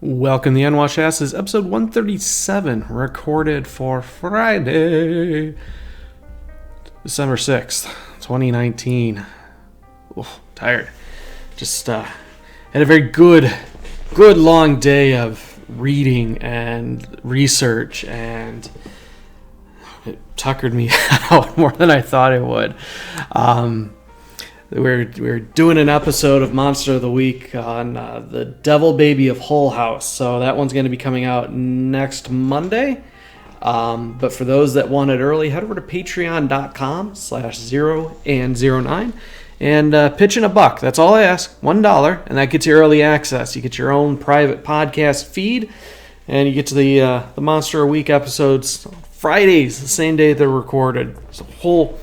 Welcome to the Unwashed Asses, episode 137, recorded for Friday, December 6th, 2019. Oof, tired. Just had a very good long day of reading and research, and it tuckered me out more than I thought it would. We're doing an episode of Monster of the Week on the Devil Baby of Hull House. So that one's going to be coming out next Monday. But for those that want it early, head over to patreon.com/0and09 and pitch in $1. That's all I ask, $1, and that gets you early access. You get your own private podcast feed, and you get to the Monster of the Week episodes Fridays, the same day they're recorded. It's a whole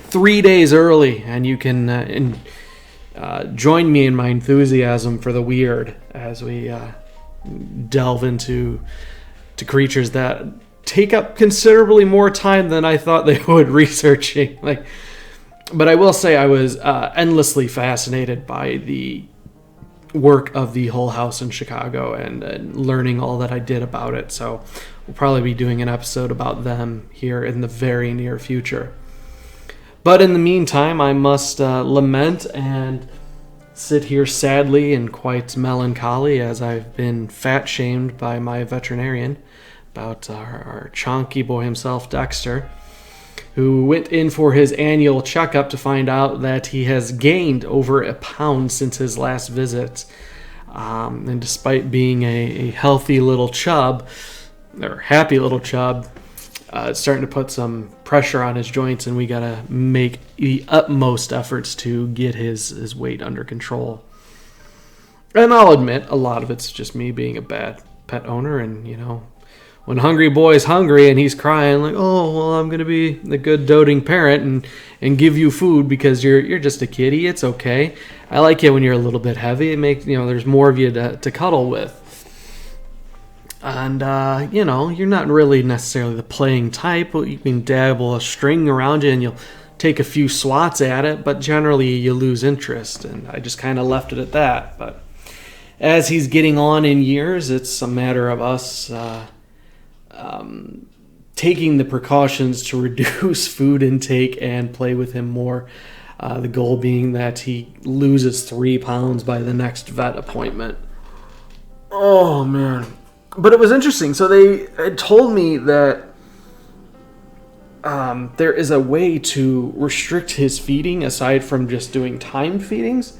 3 days early, and you can join me in my enthusiasm for the weird as we delve into creatures that take up considerably more time than I thought they would researching. But I will say I was endlessly fascinated by the work of the Hull House in Chicago and learning all that I did about it. So we'll probably be doing an episode about them here in the very near future. But in the meantime, I must lament and sit here sadly and quite melancholy as I've been fat-shamed by my veterinarian about our chonky boy himself, Dexter, who went in for his annual checkup to find out that he has gained over a pound since his last visit. And despite being a healthy little chub, or happy little chub, it's starting to put some pressure on his joints, and we gotta make the utmost efforts to get his weight under control. And I'll admit, a lot of it's just me being a bad pet owner, and when hungry boy's hungry and he's crying like, oh well, I'm gonna be the good doting parent and give you food because you're just a kitty. It's okay. I like it when you're a little bit heavy. It makes there's more of you to cuddle with. And, you're not really necessarily the playing type. You can dabble a string around you and you'll take a few swats at it, but generally you lose interest. And I just kind of left it at that. But as he's getting on in years, it's a matter of us taking the precautions to reduce food intake and play with him more. The goal being that he loses 3 pounds by the next vet appointment. Oh, man. But it was interesting. So they had told me that there is a way to restrict his feeding aside from just doing timed feedings.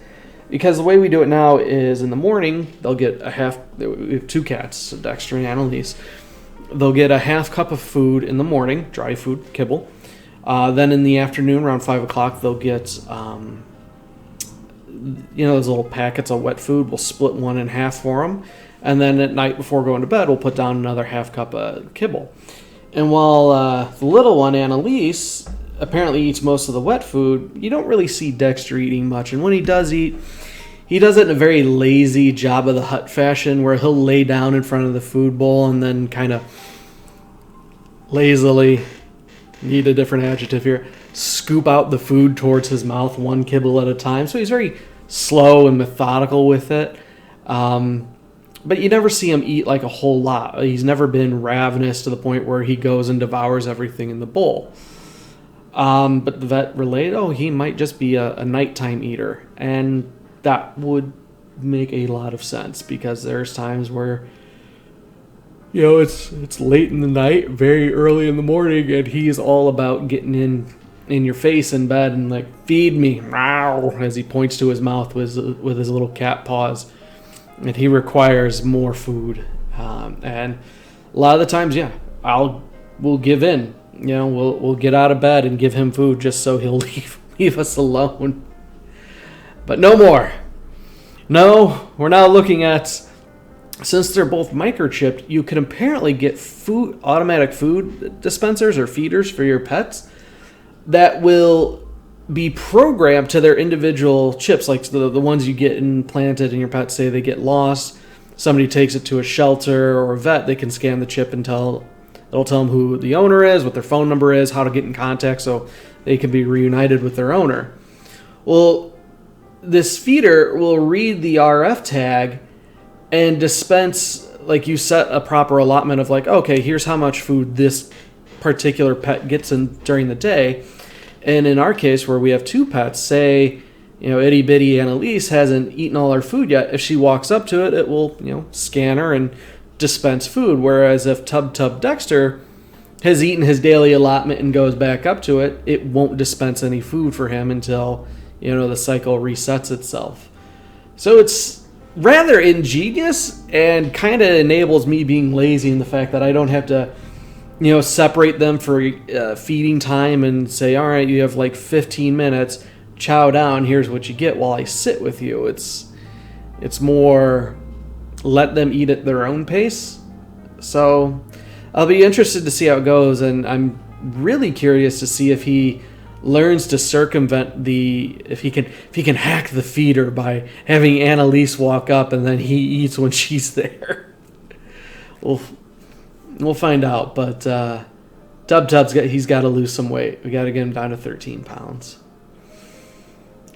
Because the way we do it now is in the morning, they'll get we have 2 cats, Dexter and Annalise. They'll get a half cup of food in the morning, dry food, kibble. Then in the afternoon, around 5 o'clock, they'll get, those little packets of wet food. We'll split one in half for them. And then at night before going to bed, we'll put down another half cup of kibble. And while the little one, Annalise, apparently eats most of the wet food, you don't really see Dexter eating much. And when he does eat, he does it in a very lazy Jabba the Hutt fashion where he'll lay down in front of the food bowl and then kind of lazily, need a different adjective here, scoop out the food towards his mouth one kibble at a time. So he's very slow and methodical with it. But you never see him eat like a whole lot. He's never been ravenous to the point where he goes and devours everything in the bowl. But the vet relayed, he might just be a nighttime eater. And that would make a lot of sense because there's times where, it's late in the night, very early in the morning, and he's all about getting in your face in bed and like, feed me, as he points to his mouth with his little cat paws. And he requires more food. And a lot of the times, we'll give in. We'll get out of bed and give him food just so he'll leave us alone. But no more. No, we're now looking at, since they're both microchipped, you can apparently get automatic food dispensers or feeders for your pets that will be programmed to their individual chips, like the ones you get implanted in your pet. Say they get lost, somebody takes it to a shelter or a vet, they can scan the chip and it'll tell them who the owner is, what their phone number is, how to get in contact so they can be reunited with their owner. Well, this feeder will read the RF tag and dispense like you set a proper allotment of like, okay, here's how much food this particular pet gets in during the day. And in our case, where we have 2 pets, say, itty bitty Annalise hasn't eaten all her food yet. If she walks up to it, it will, scan her and dispense food. Whereas if Tub Dexter has eaten his daily allotment and goes back up to it, it won't dispense any food for him until, the cycle resets itself. So it's rather ingenious and kind of enables me being lazy in the fact that I don't have to, separate them for feeding time and say, all right, you have like 15 minutes, chow down, here's what you get while I sit with you. It's more let them eat at their own pace. So I'll be interested to see how it goes, and I'm really curious to see if he learns to circumvent if he can hack the feeder by having Annalise walk up and then he eats when she's there. We'll find out, but he's got to lose some weight. We got to get him down to 13 pounds.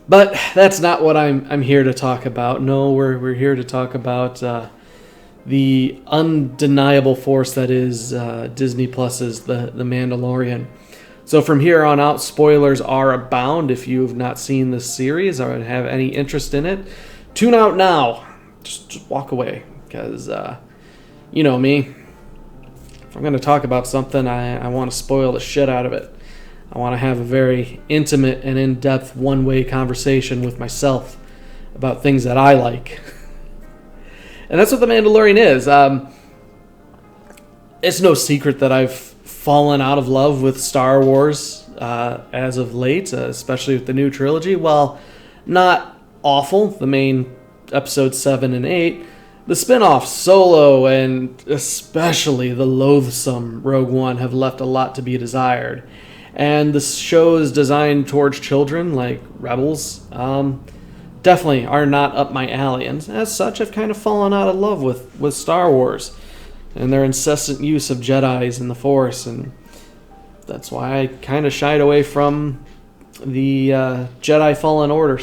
But that's not what I'm here to talk about. No, we're here to talk about the undeniable force that is Disney Plus's The Mandalorian. So from here on out, spoilers are abound. If you've not seen this series or have any interest in it, tune out now. Just walk away, because you know me. If I'm going to talk about something, I want to spoil the shit out of it. I want to have a very intimate and in-depth one-way conversation with myself about things that I like. And that's what The Mandalorian is. It's no secret that I've fallen out of love with Star Wars as of late, especially with the new trilogy. While not awful, the main episodes 7 and 8, the spin-offs Solo and especially the loathsome Rogue One have left a lot to be desired. And the shows designed towards children, like Rebels, definitely are not up my alley. And as such, I've kind of fallen out of love with Star Wars and their incessant use of Jedis and the Force. And that's why I kind of shied away from the Jedi Fallen Order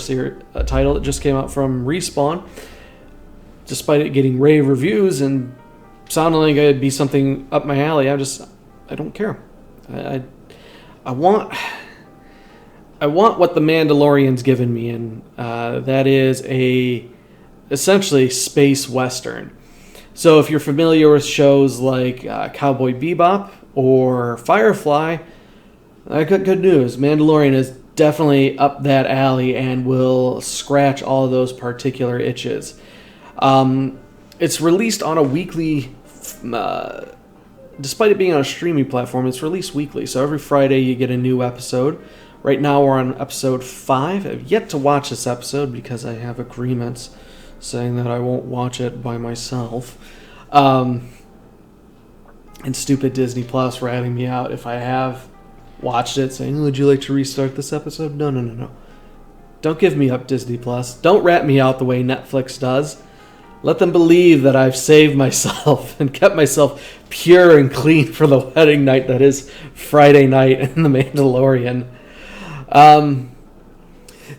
title that just came out from Respawn. Despite it getting rave reviews and sounding like it'd be something up my alley, I don't care. I want what The Mandalorian's given me, and that is essentially space western. So if you're familiar with shows like Cowboy Bebop or Firefly, I got good news. Mandalorian is definitely up that alley and will scratch all of those particular itches. It's released on a weekly, despite it being on a streaming platform, it's released weekly. So every Friday you get a new episode. Right now we're on episode 5. I've yet to watch this episode because I have agreements saying that I won't watch it by myself. And stupid Disney Plus ratting me out if I have watched it, saying, would you like to restart this episode? No. Don't give me up, Disney Plus. Don't rat me out the way Netflix does. Let them believe that I've saved myself and kept myself pure and clean for the wedding night that is Friday night in The Mandalorian.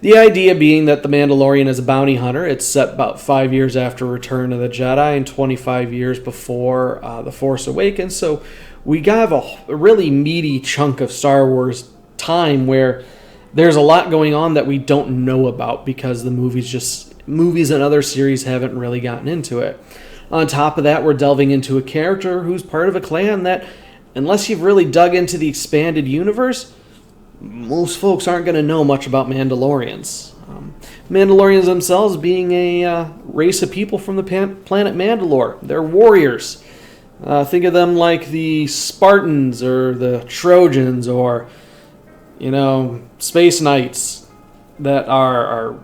The idea being that The Mandalorian is a bounty hunter. It's set about 5 years after Return of the Jedi and 25 years before The Force Awakens. So we have a really meaty chunk of Star Wars time where there's a lot going on that we don't know about because the movies and other series haven't really gotten into it. On top of that, we're delving into a character who's part of a clan that, unless you've really dug into the expanded universe, most folks aren't going to know much about Mandalorians. Mandalorians themselves being a race of people from the planet Mandalore. They're warriors. Think of them like the Spartans or the Trojans or, Space Knights that are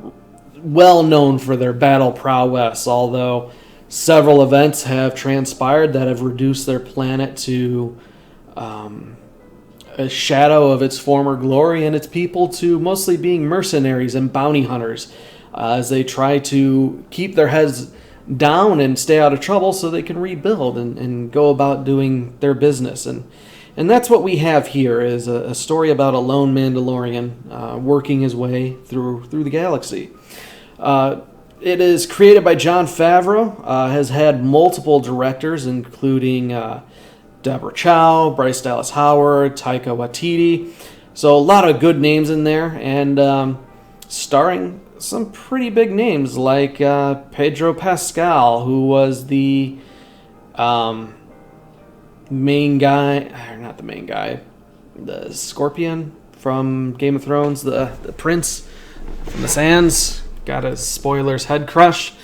well known for their battle prowess, although several events have transpired that have reduced their planet to a shadow of its former glory and its people to mostly being mercenaries and bounty hunters as they try to keep their heads down and stay out of trouble so they can rebuild and go about doing their business. And that's what we have here, is a story about a lone Mandalorian working his way through the galaxy. It is created by Jon Favreau, has had multiple directors, including Deborah Chow, Bryce Dallas Howard, Taika Waititi. So a lot of good names in there, and starring some pretty big names like Pedro Pascal, who was the main guy, or not the main guy, the Scorpion from Game of Thrones, the prince from the sands. Got his spoilers head crushed.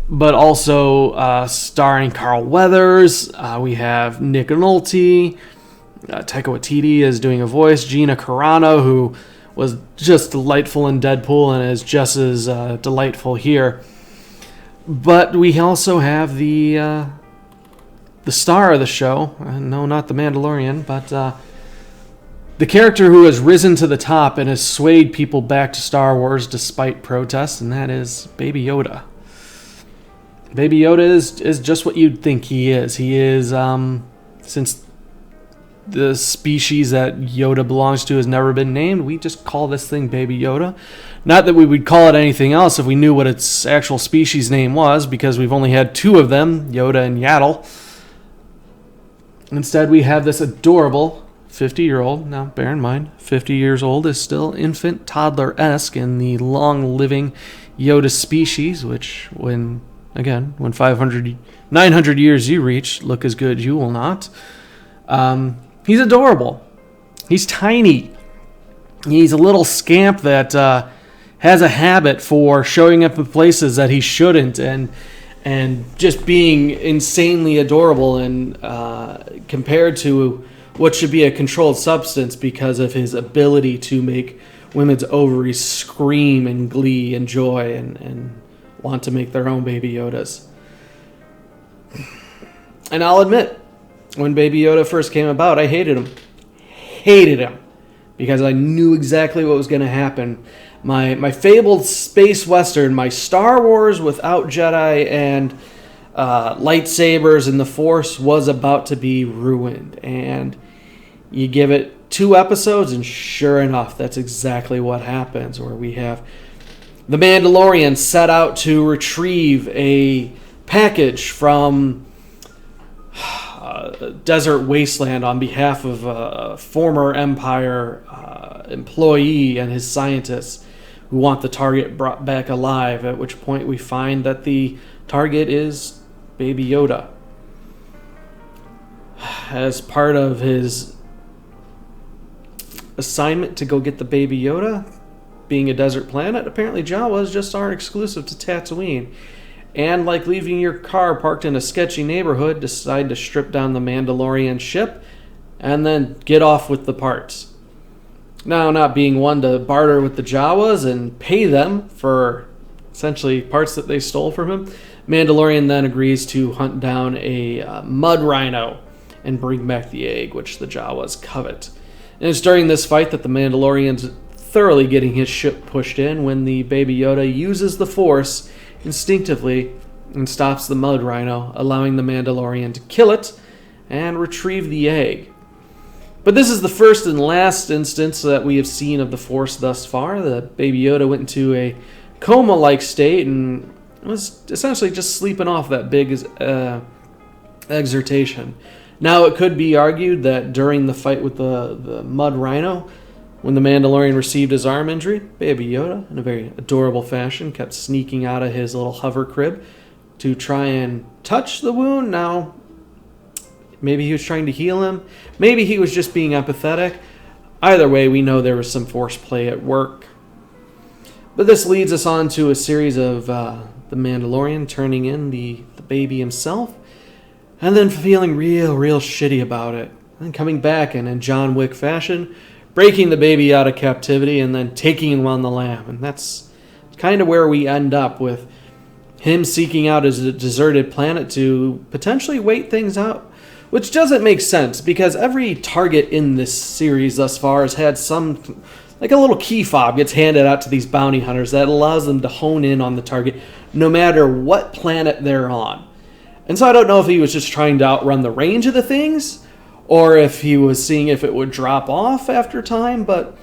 But also starring Carl Weathers. We have Nick Nolte. Taika Waititi is doing a voice. Gina Carano, who was just delightful in Deadpool and is just as delightful here. But we also have the star of the show. No, not the Mandalorian, but the character who has risen to the top and has swayed people back to Star Wars despite protests, and that is Baby Yoda. Baby Yoda is just what you'd think he is. He is, since the species that Yoda belongs to has never been named, we just call this thing Baby Yoda. Not that we would call it anything else if we knew what its actual species name was, because we've only had two of them, Yoda and Yaddle. Instead, we have this adorable 50-year-old. Now, bear in mind, 50 years old is still infant toddler-esque in the long-living Yoda species, which, when 900 years you reach, look as good you will not. He's adorable. He's tiny. He's a little scamp that has a habit for showing up in places that he shouldn't, and just being insanely adorable, and compared to what should be a controlled substance because of his ability to make women's ovaries scream in glee and joy and want to make their own Baby Yodas. And I'll admit, when Baby Yoda first came about, I hated him. Hated him. Because I knew exactly what was going to happen. My fabled space western, my Star Wars without Jedi and lightsabers and the Force was about to be ruined. And you give it 2 episodes, and sure enough, that's exactly what happens, where we have the Mandalorian set out to retrieve a package from a desert wasteland on behalf of a former Empire employee and his scientists who want the target brought back alive, at which point we find that the target is Baby Yoda. As part of his assignment to go get the Baby Yoda, being a desert planet, apparently Jawas just aren't exclusive to Tatooine. And like leaving your car parked in a sketchy neighborhood, decide to strip down the Mandalorian ship and then get off with the parts. Now, not being one to barter with the Jawas and pay them for essentially parts that they stole from him, Mandalorian then agrees to hunt down a mud rhino and bring back the egg, which the Jawas covet. And it's during this fight that the Mandalorian's thoroughly getting his ship pushed in when the Baby Yoda uses the Force instinctively and stops the mud rhino, allowing the Mandalorian to kill it and retrieve the egg. But this is the first and last instance that we have seen of the Force thus far. The Baby Yoda went into a coma-like state and was essentially just sleeping off that big exhortation. Now, it could be argued that during the fight with the mud rhino, when the Mandalorian received his arm injury, Baby Yoda, in a very adorable fashion, kept sneaking out of his little hover crib to try and touch the wound. Now, maybe he was trying to heal him. Maybe he was just being empathetic. Either way, we know there was some Force play at work. But this leads us on to a series of the Mandalorian turning in the baby himself, and then feeling real shitty about it. And then coming back and in John Wick fashion, breaking the baby out of captivity and then taking him on the lam. And that's kind of where we end up, with him seeking out his deserted planet to potentially wait things out. Which doesn't make sense, because every target in this series thus far has had some, like a little key fob gets handed out to these bounty hunters that allows them to hone in on the target no matter what planet they're on. And so I don't know if he was just trying to outrun the range of the things, or if he was seeing if it would drop off after time, but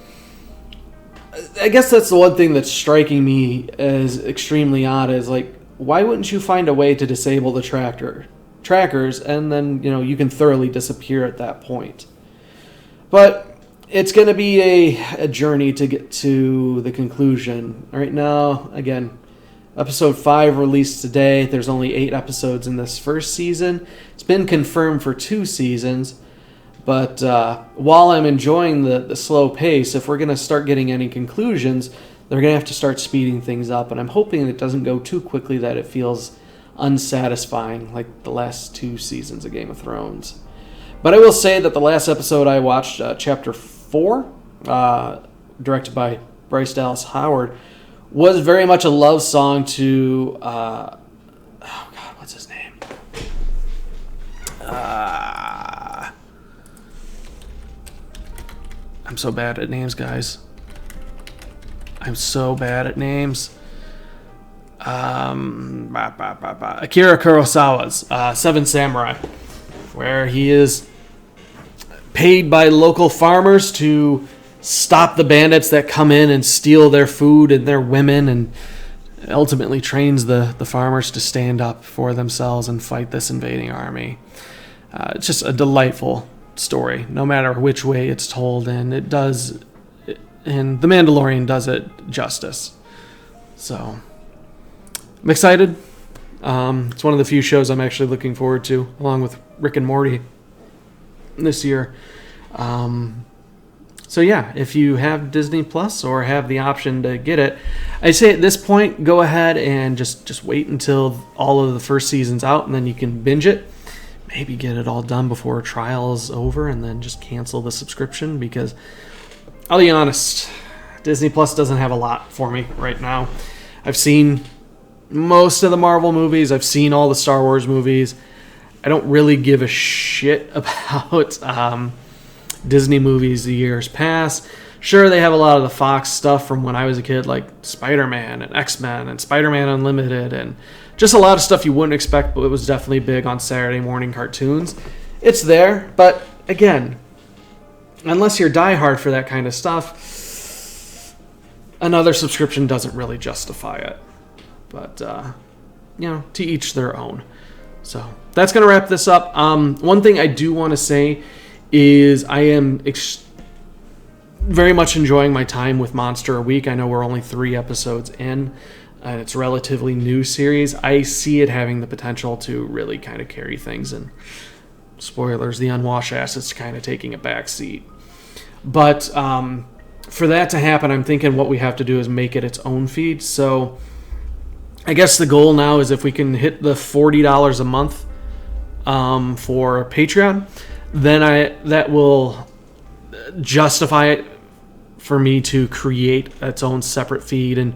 I guess that's the one thing that's striking me as extremely odd is, like, why wouldn't you find a way to disable the trackers and then, you can thoroughly disappear at that point? But it's going to be a journey to get to the conclusion. Right now, again, episode 5 released today. There's only 8 episodes in this first season. It's been confirmed for 2 seasons. But while I'm enjoying the slow pace, if we're going to start getting any conclusions, they're going to have to start speeding things up. And I'm hoping it doesn't go too quickly that it feels unsatisfying like the last 2 seasons of Game of Thrones. But I will say that the last episode I watched, Chapter 4, directed by Bryce Dallas Howard, was very much a love song to... what's his name? I'm so bad at names, guys. I'm so bad at names. Akira Kurosawa's Seven Samurai, where he is paid by local farmers to stop the bandits that come in and steal their food and their women, and ultimately trains the farmers to stand up for themselves and fight this invading army. It's just a delightful story, no matter which way it's told, and The Mandalorian does it justice. So I'm excited. It's one of the few shows I'm actually looking forward to, along with Rick and Morty this year. So yeah, if you have Disney Plus or have the option to get it, I say at this point, go ahead and just wait until all of the first season's out, and then you can binge it. Maybe get it all done before trial is over, and then just cancel the subscription, because I'll be honest, Disney Plus doesn't have a lot for me right now. I've seen most of the Marvel movies. I've seen all the Star Wars movies. I don't really give a shit about Disney movies the years past. Sure, they have a lot of the Fox stuff from when I was a kid, like Spider-Man and X-Men and Spider-Man Unlimited, and just a lot of stuff you wouldn't expect, but it was definitely big on Saturday morning cartoons. It's there, but again, unless you're diehard for that kind of stuff, another subscription doesn't really justify it. But, to each their own. So that's going to wrap this up. One thing I do want to say is I am very much enjoying my time with Monster a Week. I know we're only 3 episodes in, and it's a relatively new series. I see it having the potential to really kind of carry things, and spoilers, the Unwashed Asses kind of taking a back seat. But for that to happen, I'm thinking what we have to do is make it its own feed. So I guess the goal now is if we can hit the $40 a month for Patreon, then that will justify it for me to create its own separate feed and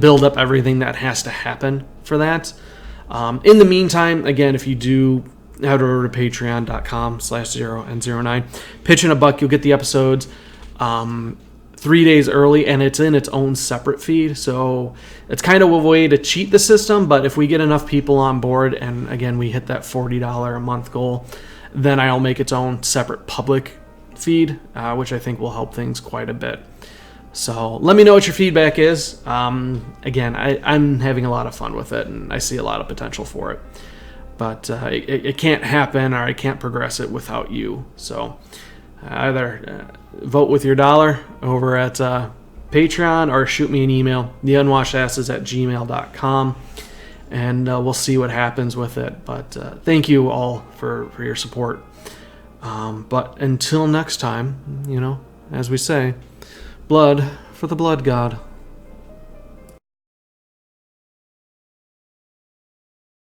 build up everything that has to happen for that. In the meantime, again, if you do head over to patreon.com/0and09, pitch in $1, you'll get the episodes 3 days early, and it's in its own separate feed. So it's kind of a way to cheat the system, but if we get enough people on board, and again, we hit that $40 a month goal, then I'll make its own separate public feed, which I think will help things quite a bit. So let me know what your feedback is. Again, I'm having a lot of fun with it, and I see a lot of potential for it. But it can't happen, or I can't progress it without you. So either vote with your dollar over at Patreon, or shoot me an email, theunwashedasses@gmail.com, and we'll see what happens with it. But thank you all for your support. But until next time, as we say, blood for the blood god.